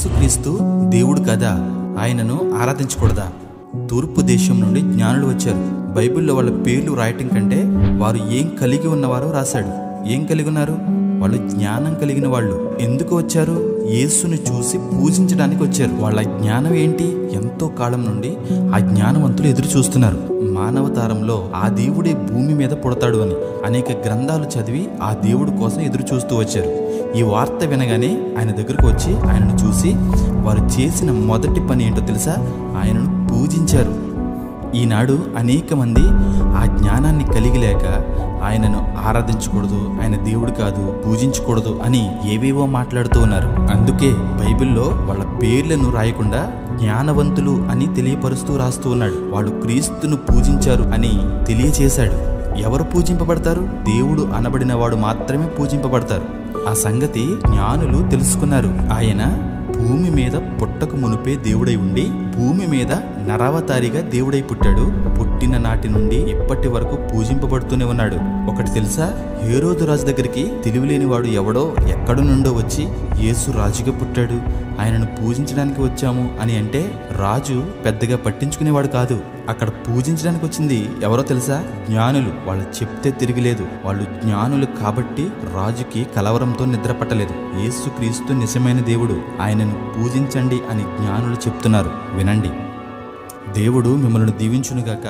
యేసుక్రీస్తు దేవుడు కదా, ఆయనను ఆరాధించకూడదా? తూర్పు దేశం నుండి జ్ఞానులు వచ్చారు. బైబిల్లో వాళ్ళ పేర్లు రాయటం కంటే వారు ఏం కలిగి ఉన్నవారో రాశాడు. ఏం కలిగి ఉన్నారు? వాళ్ళు జ్ఞానం కలిగిన వాళ్ళు. ఎందుకు వచ్చారు? యేసుని చూసి పూజించడానికి వచ్చారు. వాళ్ళ జ్ఞానం ఏంటి? ఎంతో కాలం నుండి ఆ జ్ఞానవంతులు ఎదురు చూస్తున్నారు. మానవతారంలో ఆ దేవుడే భూమి మీద పుడతాడు అని అనేక గ్రంథాలు చదివి ఆ దేవుడి కోసం ఎదురు చూస్తూ వచ్చారు. ఈ వార్త వినగానే ఆయన దగ్గరకు వచ్చి ఆయనను చూసి వారు చేసిన మొదటి పని ఏంటో తెలుసా? ఆయనను పూజించారు. ఈనాడు అనేక మంది ఆ జ్ఞానాన్ని కలిగి లేక ఆయనను ఆరాధించకూడదు, ఆయన దేవుడు కాదు, పూజించకూడదు అని ఏవేవో మాట్లాడుతూ ఉన్నారు. అందుకే బైబిల్లో వాళ్ళ పేర్లను రాయకుండా జ్ఞానవంతులు అని తెలియపరుస్తూ రాస్తూ ఉన్నాడు. వాళ్ళు క్రీస్తును పూజించారు అని తెలియచేశాడు. ఎవరు పూజింపబడతారు? దేవుడు అనబడిన వాడు మాత్రమే పూజింపబడతారు. ఆ సంగతి జ్ఞానులు తెలుసుకున్నారు. ఆయన భూమి మీద పుట్టక మునుపే దేవుడై ఉండి భూమి మీద నరావతారిగా దేవుడై పుట్టాడు. పుట్టిన నాటి నుండి ఇప్పటి వరకు పూజింపబడుతూనే ఉన్నాడు. ఒకటి తెలుసా? హేరోదు రాజు దగ్గరికి తెలివిలేని వాడు ఎవడో ఎక్కడి నుండో వచ్చి యేసు రాజుగా పుట్టాడు, ఆయనను పూజించడానికి వచ్చాము అని అంటే రాజు పెద్దగా పట్టించుకునేవాడు కాదు. అక్కడ పూజించడానికి వచ్చింది ఎవరో తెలుసా? జ్ఞానులు. వాళ్ళు చెప్తే తిరిగిలేదు. వాళ్ళు జ్ఞానులు కాబట్టి రాజుకి కలవరంతో నిద్ర పట్టలేదు. యేసుక్రీస్తు నిజమైన దేవుడు, ఆయనను పూజించండి అని జ్ఞానులు చెప్తున్నారు. వినండి. దేవుడు మిమ్మల్ని దీవించునుగాక.